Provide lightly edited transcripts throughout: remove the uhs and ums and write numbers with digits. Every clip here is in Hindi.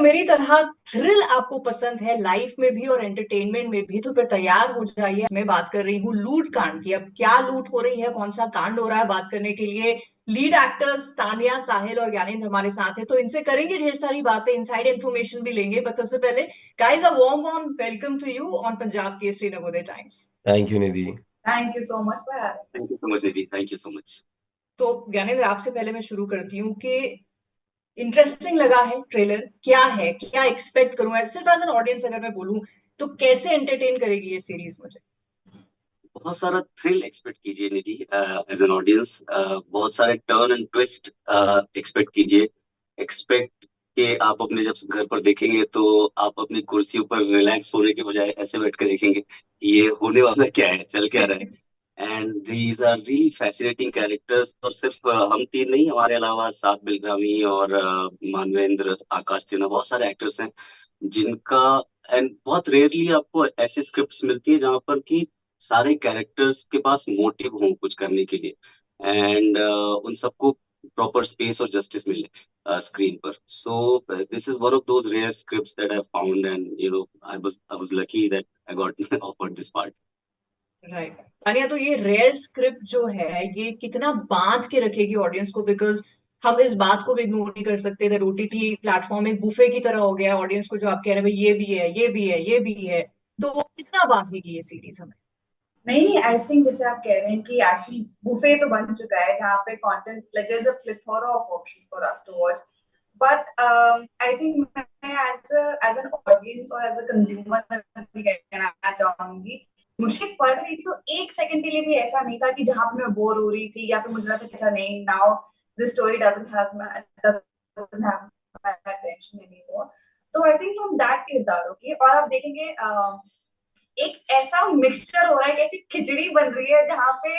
मेरी तरह थ्रिल आपको पसंद है लाइफ में भी और एंटरटेनमेंट में भी, तो फिर तैयार हो जाइए। मैं बात कर रही हूँ लूट कांड की। अब क्या लूट हो रही है, कौन सा कांड हो रहा है, बात करने के लिए लीड एक्टर्स तानिया, साहिल और ज्ञानेंद्र हमारे साथ है। तो इनसे करेंगे ढेर सारी बातें, इनसाइड इन्फॉर्मेशन भी लेंगे। बट सबसे पहले guys, a warm warm welcome to you on Punjab Kesari Navodaya times. Thank you Nidhi. Thank you so much for having thank you so much दीदी, थैंक यू सो मच। तो ज्ञानेंद्र, आपसे पहले मैं शुरू करती हूँ कि इंटरेस्टिंग लगा है ट्रेलर, क्या है, क्या एक्सपेक्ट करूं सिर्फ एज एन ऑडियंस अगर मैं बोलूं तो कैसे एंटरटेन करेगी ये सीरीज मुझे? बहुत सारा थ्रिल एक्सपेक्ट कीजिए निधि, एज एन ऑडियंस। बहुत सारे टर्न एंड ट्विस्ट एक्सपेक्ट कीजिए। एक्सपेक्ट कि आप अपने जब घर पर देखेंगे तो आप अपनी कुर्सी पर रिलैक्स होने के बजाय ऐसे बैठ कर देखेंगे कि ये होने वाला क्या है, चल क्या रहा है। And these are really fascinating characters. और सिर्फ हम तीन नहीं, हमारे अलावा साथ बिलगामी और मानवेंद्र, आकाश सिन्हा, बहुत सारे एक्टर्स हैं जिनका। एंड बहुत रेयरली आपको ऐसे स्क्रिप्ट्स मिलती है जहां पर कि सारे कैरेक्टर्स के पास मोटिव हो कुछ करने के लिए, एंड उन सबको प्रॉपर स्पेस और जस्टिस मिले स्क्रीन पर। So this is one of those rare scripts that I found, and I was lucky that I got offered this part. Right. Tania, तो ये रेयर स्क्रिप्ट जो है ये कितना बांध के रखेगी ऑडियंस को? बिकॉज हम इस बात को भी इग्नोर नहीं कर सकते दैट ओटीटी प्लेटफॉर्म एक बुफे की तरह हो गया है ऑडियंस को, जो आप कह रहे हैं भाई ये भी है, ये भी है, ये भी है। तो कितना बांधेगी ये सीरीज हमें? नहीं, आई थिंक जैसे आप कह रहे हैं कि एक्चुअली बुफे तो बन चुका है जहाँ पे content like there is a plethora of options for us to watch. But I think मैं एज एन ऑडियंस और एज अ कंज्यूमर भी कहना चाहूंगी, मुझे पढ़ रही थी तो एक सेकंड के लिए भी ऐसा नहीं था कि जहां पे मैं बोर हो रही थी या फिर मुझे लगा था कि अच्छा नहीं, now this story doesn't have my attention anymore. तो आई थिंक फ्रॉम दैट किरदार, ओके, और आप देखेंगे एक ऐसा मिक्सचर हो रहा है, एक ऐसी खिचड़ी बन रही है जहाँ पे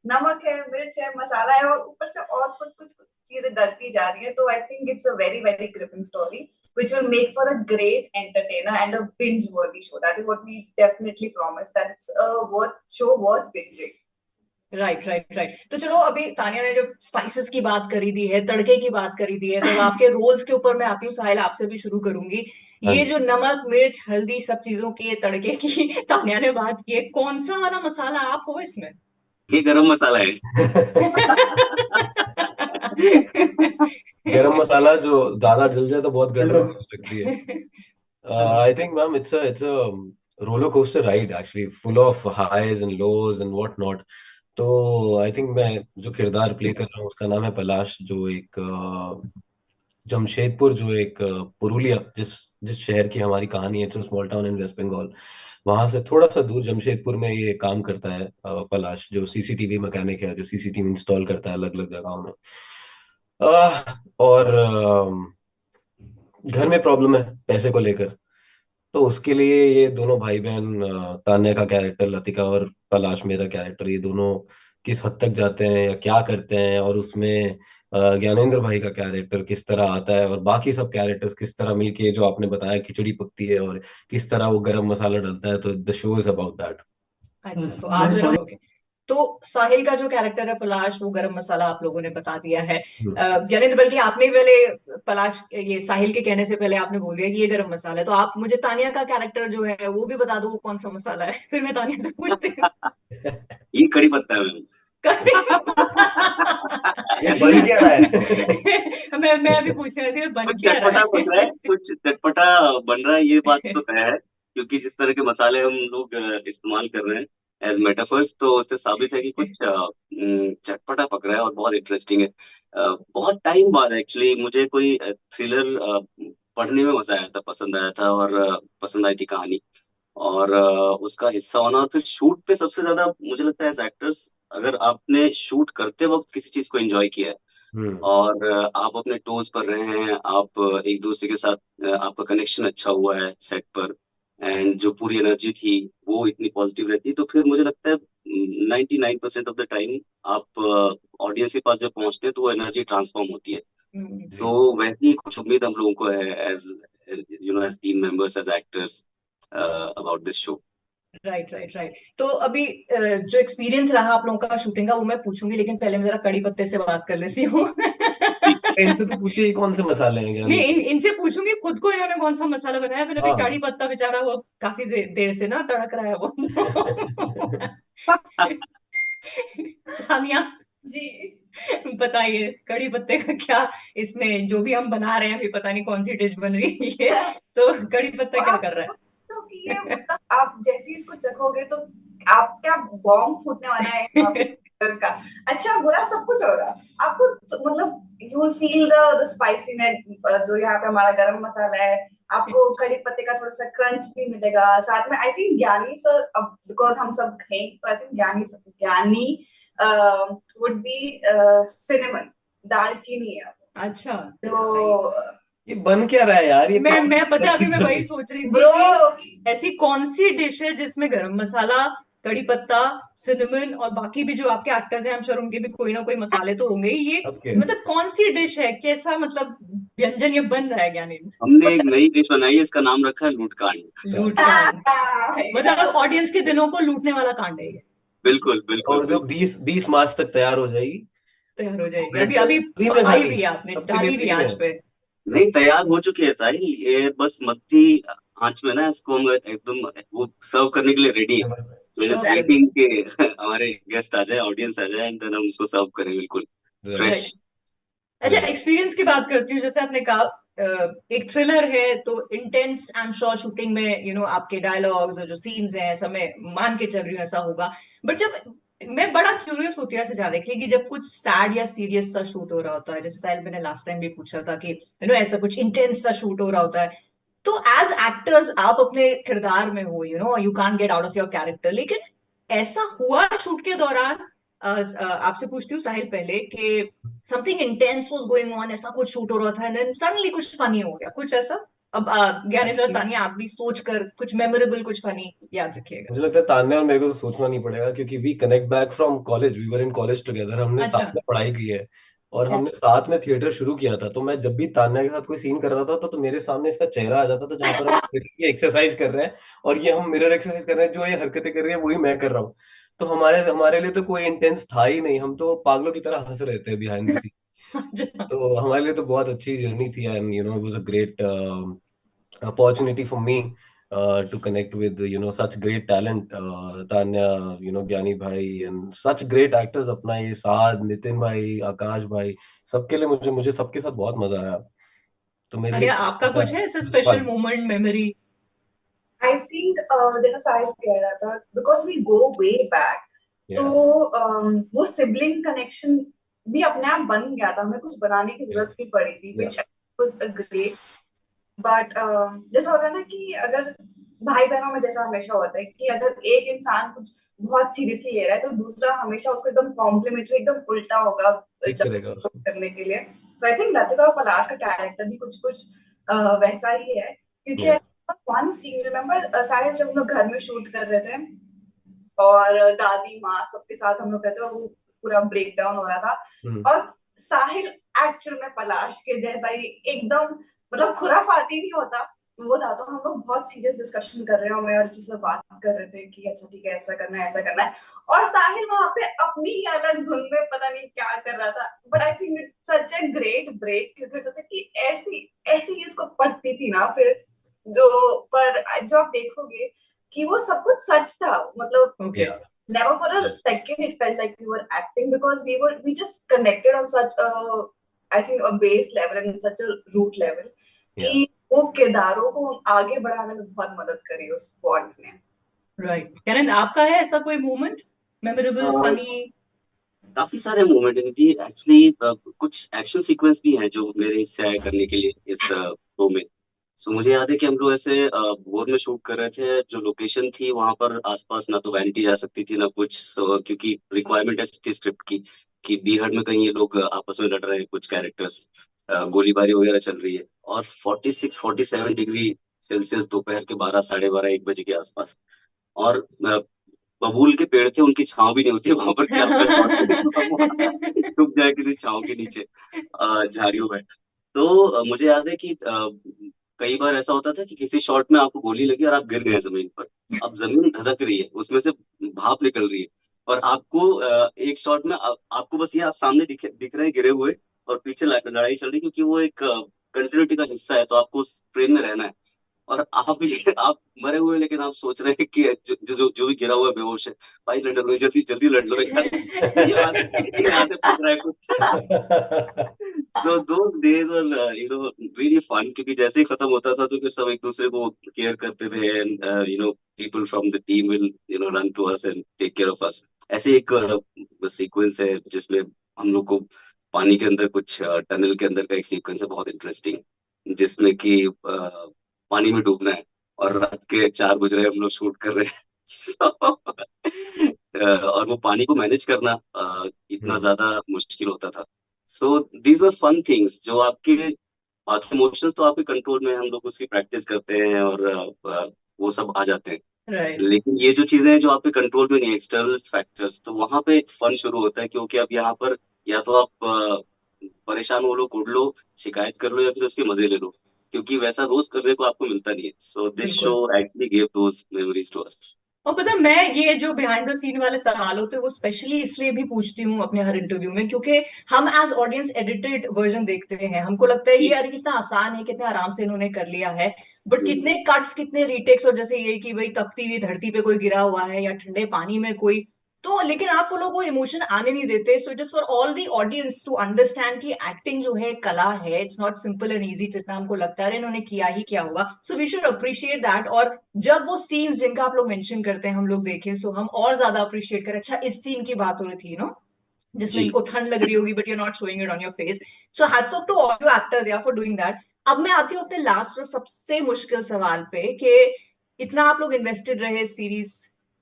नमक है, मिर्च है, मसाला है और ऊपर से और कुछ कुछ कुछ चीजें डलती जा रही है। तो I think it's a very very gripping story which will make for a great entertainer and a binge worthy show. That is what we definitely promise, that it's a show worth binging. Right right right. तो चलो, अभी तानिया ने जब स्पाइसेस की बात करी दी है, तड़के की बात करी दी है, तो अब आपके रोल्स के ऊपर मैं आती हूँ। साहिल, आपसे भी शुरू करूंगी। हाँ ये जी। जो नमक मिर्च हल्दी सब चीजों की, ये तड़के की तानिया ने बात की है, कौन सा वाला मसाला आप हो इसमें? ये गरम मसाला है। गरम मसाला जो ज्यादा डल जाए तो बहुत गड़बड़ हो सकती है। I think ma'am it's a roller coaster ride actually, full of highs and lows and what not. तो आई थिंक मैं जो किरदार प्ले कर रहा हूँ उसका नाम है पलाश, जो एक जमशेदपुर, जो एक पुरुलिया, जिस जिस शहर की हमारी कहानी है, it's small town in west Bengal, वहां से थोड़ा सा दूर जमशेदपुर में ये काम करता है पलाश, जो सीसीटीवी मैकेनिक है, जो सीसीटीवी इंस्टॉल करता है अलग अलग जगहों में। और घर में प्रॉब्लम है पैसे को लेकर। तो उसके लिए ये दोनों भाई बहन, तान्या का कैरेक्टर लतिका और पलाश मेरा कैरेक्टर, ये दोनों किस हद तक जाते हैं या क्या करते हैं, और उसमें ज्ञानेंद्र भाई का कैरेक्टर किस तरह आता है, और बाकी सब कैरेक्टर्स किस तरह मिलके, जो आपने बताया खिचड़ी पकती है, और किस तरह वो गरम मसाला डलता है। तो the show is about that. अच्छा, तो आप जरा ओके। तो साहिल का जो कैरेक्टर है पलाश, वो गरम मसाला आप लोगों ने बता दिया है। ज्ञानेंद्र, बल्कि आपने पहले पलाश, ये साहिल के कहने से पहले आपने बोल दिया कि ये गरम मसाला है। तो आप मुझे तानिया का कैरेक्टर जो है वो भी बता दो, वो कौन सा मसाला है, फिर मैं तानिया से पूछती हूँ। ये कड़ी पत्ता है मैम। ये बन क्या रहा है? मैं अभी पूछ रही थी बन कुछ क्या रहा चटपटा बन रहा है, है। कुछ चटपटा बन रहा है, ये बात तो तय है। क्योंकि जिस तरह के मसाले हम लोग इस्तेमाल कर रहे हैं एज मेटाफर्स, तो उससे साबित है कि कुछ चटपटा पक रहा है और बहुत इंटरेस्टिंग है। बहुत टाइम बाद एक्चुअली मुझे कोई थ्रिलर पढ़ने में मजा आया था, पसंद आया था, और पसंद आई थी कहानी, और उसका हिस्सा होना। और फिर शूट पे सबसे ज्यादा मुझे लगता है एज एक्टर्स, अगर आपने शूट करते वक्त किसी चीज को एंजॉय किया है हम्म। और आप अपने टोज पर रहे हैं, आप एक दूसरे के साथ आपका कनेक्शन अच्छा हुआ है सेट पर, एंड जो पूरी एनर्जी थी वो इतनी पॉजिटिव रहती है, तो फिर मुझे लगता है 99% ऑफ द टाइम आप ऑडियंस के पास जब पहुंचते हैं तो वो एनर्जी ट्रांसफॉर्म होती है। जी। तो वैसी ही कुछ उम्मीद हम लोगों को है as as team members, as actors, about this show. Right right right. तो अभी जो एक्सपीरियंस रहा आप लोगों का शूटिंग का वो मैं पूछूंगी, लेकिन पहले मैं जरा कड़ी पत्ते से बात कर लेती हूँ। इनसे तो पूछिए कौन से मसाले हैं ज्ञानी। नहीं, इनसे पूछूंगी खुद को इन्होंने कौन सा मसाला बनाया। मैंने अभी हाँ कड़ी पत्ता बेचारा वो काफी देर से ना तड़क रहा है वो। तानिया जी। बताइए कड़ी पत्ते का क्या, इसमें जो भी हम बना रहे हैं अभी पता नहीं कौन सी डिश बन रही है, तो कड़ी पत्ता तो क्या आप कर रहा है? सोचो कि ये मतलब आप जैसे ही इसको चखोगे तो आप क्या बॉम्ब फूटने वाला है यहाँ पे flavors का। अच्छा बुरा सब कुछ होगा आपको, मतलब you will feel the spiciness जो यहाँ पे हमारा गरम मसाला है। आपको कड़ी पत्ते का थोड़ा सा क्रंच भी मिलेगा साथ में। आई थिंक ज्ञानी सर, अब बिकॉज हम सब खाएं तो आई थिंक ज्ञानी वुड बी सिनेमन, दालचीनी है अच्छा, तो ये बन क्या रहा है यार, ये मैं पता है, अभी मैं वही सोच रही थी ब्रो। कि ऐसी कौन सी डिश है जिसमें गरम मसाला, कड़ी पत्ता, सिनेमन और बाकी भी जो आपके एक्टर्स हैं, आई एम श्योर उनके भी कोई ना कोई मसाले तो होंगे ही। ये अब क्या? मतलब कौन सी डिश है, कैसा मतलब व्यंजन ये बन रहा है ज्ञानी? हमने एक नई डिश बनाई है, इसका नाम रखा है लूटकांड। लूट कांड, मतलब ऑडियंस के दिलों को लूटने वाला कांड है ये। बिल्कुल बिल्कुल और जो बिल्कुल। 20 मार्च तक तैयार हो जाएगी। तैयार हो जाएगी, अभी अभी फ्री में पकाई खानी, भी है आपने, सबके लिए डाली भी फ्री आंच में। पे। नहीं, तैयार हो चुकी है साहिल, ये बस मत्ती आंच में ना इसको हम एकदम वो सर्व करने के लिए रेडी है। we're just सर्व करने, waiting कि हमारे गेस्ट आ जाए, ऑडियंस आ जाए, एंड देन हम उसको सर्व करें बिल्कुल फ्रेश। राइट। अच्छा, एक्सपीरियंस की बात करती हूँ, जैसे आपने कहा एक थ्रिलर है तो intense, I am sure shooting में आपके डायलॉग्स और जो सीन्स हैं, ऐसा मैं मान के चल रही हूँ ऐसा होगा। बट जब मैं बड़ा क्यूरियस होती हूँ ऐसे जाने के लिए कि जब कुछ सैड या सीरियस सा शूट हो रहा होता है, जैसे साहिल मैंने लास्ट टाइम भी पूछा था कि ऐसा कुछ इंटेंस सा शूट हो रहा होता है, तो एज एक्टर्स आप अपने किरदार में हो, you can't get out of your character, लेकिन ऐसा हुआ शूट के दौरान? आपसे पूछती हूँ साहिल पहले कि something intense was going on, ऐसा कुछ शूट हो रहा था एंड देन सडनली कुछ फनी हो गया, कुछ ऐसा? अब ज्ञानेंद्र और तानिया आप भी सोच कर कुछ मेमोरेबल, कुछ फनी याद रखिएगा। मुझे लगता है तान्या और मेरे को तो सोचना नहीं पड़ेगा, क्योंकि we connect back from college, we were in college together, हमने अच्छा। साथ में पढ़ाई की है और हमने साथ में थिएटर शुरू किया था। तो मैं जब भी तान्या के साथ कोई सीन कर रहा था तो मेरे सामने इसका चेहरा आ जाता था, जहां पर हम ये एक्सरसाइज कर रहे हैं और ये हम मिरर एक्सरसाइज कर रहे हैं, जो ये हरकतें कर रही है वही मैं कर रहा हूँ। तो हमारे हमारे लिए तो कोई इंटेंस था ही नहीं, हम तो पागलों की तरह हंस रहे थे बिहाइंड द सीन। अच्छा। तो हमारे लिए तो बहुत अच्छी जर्नी थी, and it was a great opportunity for me to connect with such great talent, Tanya, Gyani bhai, and such great actors, अपना ये साथ नितिन भाई, आकाश भाई, सबके लिए मुझे मुझे सबके साथ बहुत मजा आया। तो मेरे अरे लिए आपका ऐसा कुछ है ऐसे special fun। Moment, memory? I think जैसा साहिल कह रहा था, because we go way back, तो Yeah, वो सिबलिंग कनेक्शन भी अपने आप बन गया था, हमें कुछ बनाने की yeah, जरूरत नहीं पड़ी थी, yeah, which was a great. But जैसा होता है ना कि अगर भाई बहनों में जैसा हमेशा होता है कि अगर एक इंसान कुछ बहुत सीरियसली ले रहा है तो दूसरा हमेशा उसको एकदम कॉम्प्लीमेंट्री, एकदम उल्टा होगा ठीक जब करेगा उसको। करने के लिए। तो आई थिंक लतिका और पलाश का कैरेक्टर भी कुछ कुछ वैसा ही है, क्योंकि Yeah, वन सीन रिमेम्बर साहिल, जब हम लोग घर में शूट कर रहे थे और दादी माँ सबके साथ हम लोग कहते हैं, वो पूरा ब्रेक डाउन हो रहा था हम्म, और साहिल एक्चुअल में पलाश के जैसा ही एकदम, मतलब खुराफाती नहीं होता वो था। तो हम लोग बहुत सीरियस डिस्कशन कर रहे हो, मैं और जिससे बात कर रहे थे कि अच्छा ठीक है ऐसा करना है ऐसा करना है, और साहिल वहां पे अपनी ही अलग धुन में पता नहीं क्या कर रहा था। But I think it's such a great break, क्योंकि होता था कि ऐसी ऐसी इसको पढ़ती थी ना फिर, जो पर जो आप देखोगे कि वो सब कुछ सच था, मतलब okay. yeah, never for a yeah, second it felt like we were acting, because we just connected on such a, I think a base level and such a root level कि yeah. वो किरदारों को आगे बढ़ाने में बहुत मदद करी उस बॉन्ड ने। राइट, ज्ञानेंद्र आपका है ऐसा कोई मोमेंट, मेमोरेबल, फनी? काफी सारे मोमेंट थी एक्चुअली। कुछ एक्शन सीक्वेंस भी हैं जो मेरे हिस्से आए करने के लिए इस शो में। सो मुझे याद है कि हम लोग ऐसे भोर में शूट कर रहे थे, जो लोकेशन थी वहां पर आसपास ना तो वैनिटी जा सकती थी ना कुछ, क्योंकि रिक्वायरमेंट ऐसी थी स्क्रिप्ट की कि बीहड़ में कहीं ये लोग आपस में लड़ रहे हैं कुछ कैरेक्टर्स, गोलीबारी वगैरह चल रही है, और 46-47 डिग्री सेल्सियस दोपहर के 12, साढ़े 12, 1 बजे के आसपास। और बबूल के पेड़ थे, उनकी छांव भी नहीं होती वहां पर कि आपका शॉट डूब जाए किसी छांव के नीचे, झाड़ियों में। तो मुझे याद है कि कई बार ऐसा होता था कि किसी शॉट में आपको गोली लगी और आप गिर गए जमीन पर। अब जमीन धधक रही है, उसमें से भाप निकल रही है, और आपको एक शॉट में आपको बस ये आप सामने दिख रहे हैं गिरे हुए, और पीछे लड़ाई चल रही है, क्योंकि वो एक कंटिन्यूटी का हिस्सा है, तो आपको उस फ्रेम में रहना है। और आप मरे हुए हैं, लेकिन आप सोच रहे हैं कि जो भी गिरा हुआ है बेहोश है, भाई लड़ लो, जल्दी जल्दी लड़ लो यार, यहाँ से फट रहा है कुछ। So those days were, really fun, क्योंकि जैसे ही खत्म होता था तो फिर सब एक दूसरे को केयर करते थे, and people from the team will run to us and take care of us. ऐसे एक सीक्वेंस है जिसमें हम लोग को पानी के अंदर कुछ टनल के अंदर का एक सीक्वेंस है बहुत इंटरेस्टिंग, जिसमें कि पानी में डूबना है और रात के 4 बज रहे हैं, हम लोग शूट कर रहे हैं। और वो पानी को मैनेज करना इतना ज्यादा मुश्किल होता था। So these are fun things, जो आपके बाकी इमोशंस तो आपके कंट्रोल में हैं, हम लोग उसकी प्रैक्टिस करते हैं और वो सब आ जाते हैं। राइट लेकिन ये जो चीजें हैं जो आपके कंट्रोल में नहीं, एक्सटर्नल फैक्टर्स, तो वहां पे फन शुरू होता है, क्योंकि अब यहाँ पर या तो आप परेशान हो लो, कूद लो, शिकायत कर लो, या फिर उसके मजे ले लो, क्योंकि वैसा रोज करने को आपको मिलता नहीं है। सो दिस शो बिल्कुल। Actually gave those memories to us. और पता है, मैं ये जो बिहाइंड द सीन वाले सवाल होते हैं वो स्पेशली इसलिए भी पूछती हूँ अपने हर इंटरव्यू में, क्योंकि हम एज ऑडियंस एडिटेड वर्जन देखते हैं, हमको लगता है ये अरे कितना आसान है, कितने आराम से इन्होंने कर लिया है, बट कितने कट्स, कितने रीटेक्स, और जैसे ये कि भाई तपती हुई धरती पे कोई गिरा हुआ है या ठंडे पानी में कोई, तो लेकिन आप वो लोग को इमोशन आने नहीं देते। So just for all the audience to understand कि एक्टिंग जो है कला है, it's not simple and easy जितना हमको लगता है इन्होंने किया ही क्या होगा। So we should appreciate that. और जब वो सीन्स जिनका आप लोग मेंशन करते हैं हम लोग देखें, सो हम और ज्यादा अप्रिशिएट करें, अच्छा इस सीन की बात हो रही थी जिसमें जी। इनको ठंड लग रही होगी but you not showing it on your face. So hats off to all you actors या फॉर डूइंग दैट। अब मैं आती हूँ अपने लास्ट और सबसे मुश्किल सवाल पे कि इतना आप लोग इन्वेस्टेड रहे सीरीज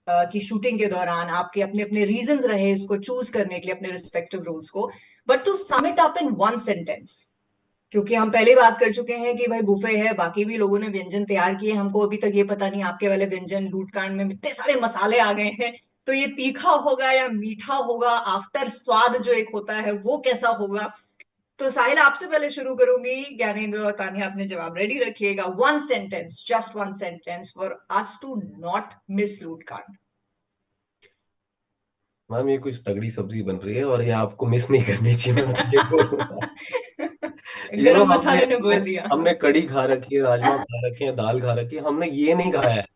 की शूटिंग के दौरान, आपके अपने अपने रीजंस रहे इसको चूज करने के लिए अपने रिस्पेक्टिव रोल्स को, but to sum it up in one sentence, क्योंकि हम पहले बात कर चुके हैं कि भाई बुफे है, बाकी भी लोगों ने व्यंजन तैयार किए, हमको अभी तक ये पता नहीं आपके वाले व्यंजन लूटकांड में इतने सारे मसाले आ गए हैं, तो ये तीखा होगा या मीठा होगा, आफ्टर स्वाद जो एक होता है वो कैसा होगा। तो साहिल आपसे पहले शुरू करूंगी, ज्ञानेंद्र और तानिया अपने जवाब रेडी रखिएगा। One sentence, just one sentence for us to not miss Lootkand. Ma'am ये कुछ तगड़ी सब्जी बन रही है और ये आपको मिस नहीं करनी चाहिए, मैं तो ये बोलूंगा। गरम हमने मसाले ने हमने बोल दिया। हमने कढ़ी खा रखी है, राजमा खा रखे हैं, दाल खा रखी है, हमने ये नहीं खाया है,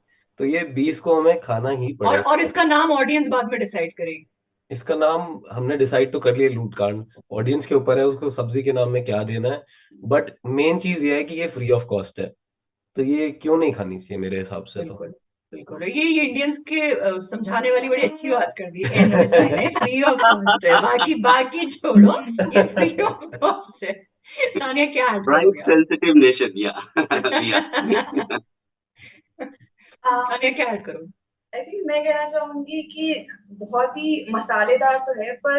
तो ये 20 को हमें खाना ही और पड़ेगा। इसका नाम ऑडियंस बाद में डिसाइड करेगी। इसका नाम हमने डिसाइड तो कर लिया, लूटकांड। ऑडियंस के ऊपर है उसको सब्जी के नाम में क्या देना है, बट मेन चीज ये है कि ये फ्री ऑफ कॉस्ट है, तो ये क्यों नहीं खानी चाहिए मेरे हिसाब से तो। बिल्कुल बिल्कुल, ये इंडियंस के समझाने वाली बड़ी अच्छी बात कर दी एंड में साइने, फ्री ऑफ कॉस्ट है, बाकी बाकी छोड़ो, ये फ्री ऑफ कॉस्ट है। तानिया क्या ऐड प्राइस करोगे सेंसिटिव नेशन, या आप? तानिया क्या ऐड करोगे? आई थिंक मैं कहना चाहूंगी कि बहुत ही मसालेदार तो है, पर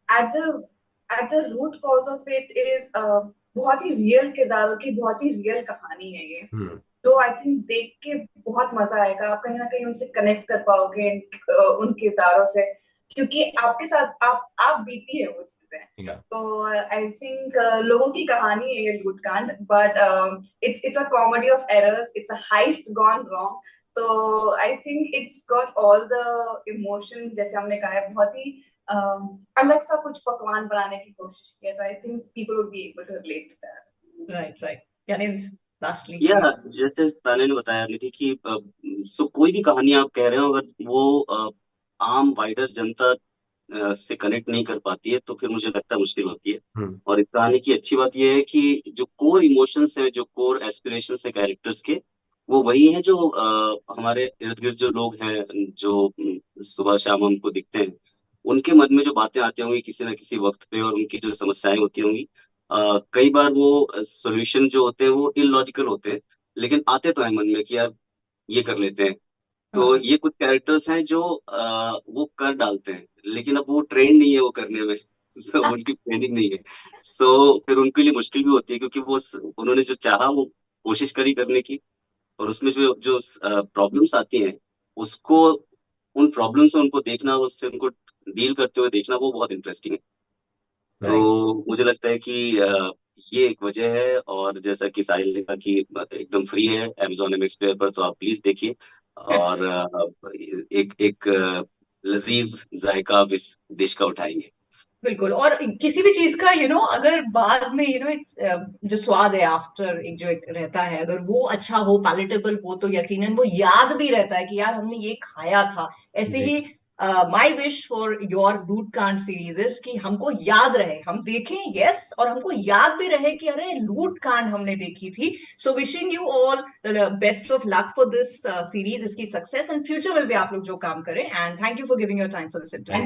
at the root cause of it is बहुत ही रियल किरदारों की बहुत ही रियल कहानी है ये। हम्म। तो आई थिंक देख के बहुत मजा आएगा, आप कहीं ना कहीं उनसे कनेक्ट कर पाओगे उन किरदारों से, क्योंकि आपके साथ आप बीती है वो चीजें। या तो आई थिंक लोगों की कहानी है ये Lootkand, but it's a comedy of errors, it's a heist gone wrong. तो I think it's got all the emotion, जैसे हमने कहा है, बहुत ही अलग सा कुछ पकवान बनाने की कोशिश की है। तो I think people would be able to relate to that. Right right, यानी लास्टली या जैसे ताने ने बताया निधि कि कोई भी कहानी आप कह रहे हो, अगर वो आम वाइडर जनता से कनेक्ट नहीं कर पाती है, तो फिर मुझे लगता है मुश्किल होती है। हम्म। और इस कहानी की अच्छी बात यह है कि जो कोर इमोशंस हैं, जो कोर एस्पिरेशंस हैं कैरेक्टर्स के, वो वही हैं जो हमारे इर्द गिर्द जो लोग हैं, जो सुबह शाम हमको दिखते हैं, उनके मन में जो बातें आती होंगी किसी ना किसी वक्त पे, और उनकी जो समस्याएं होती होंगी, कई बार वो सॉल्यूशन जो होते हैं वो इलॉजिकल होते हैं, लेकिन आते तो है मन में कि यार ये कर लेते हैं। तो हाँ ये कुछ कैरेक्टर्स हैं जो वो कर डालते हैं, लेकिन अब वो ट्रेन नहीं है वो करने में। So, उनकी ट्रेनिंग नहीं है। फिर उनके लिए मुश्किल भी होती है, क्योंकि उन्होंने जो चाहा वो कोशिश करी करने की, और उसमें जो जो प्रॉब्लम्स आती हैं, उसको उन प्रॉब्लम्स में उनको देखना, उससे उनको डील करते हुए देखना, वो बहुत इंटरेस्टिंग है। राइट। तो मुझे लगता है कि ये एक वजह है। और जैसा कि साहिल ने कहा कि एकदम फ्री है Amazon MX प्लेयर पर, तो आप प्लीज देखिए। और एक एक लजीज जायका आप इस डिश का उठाएंगे। बिल्कुल। और किसी भी चीज का अगर बाद में एक जो स्वाद है आफ्टर, एक जो एक रहता है, अगर वो अच्छा हो, पैलेटेबल हो, तो यकीनन वो याद भी रहता है कि यार हमने ये खाया था। ऐसे जी ही माई विश फॉर योर लूट कांड सीरीज इज कि हमको याद रहे, हम देखें यस, और हमको याद भी रहे कि अरे लूट कांड हमने देखी थी। So wishing you all the best of luck for this series, इसकी सक्सेस एंड फ्यूचर में भी आप लोग जो काम करें, and thank you for giving your time for this interview.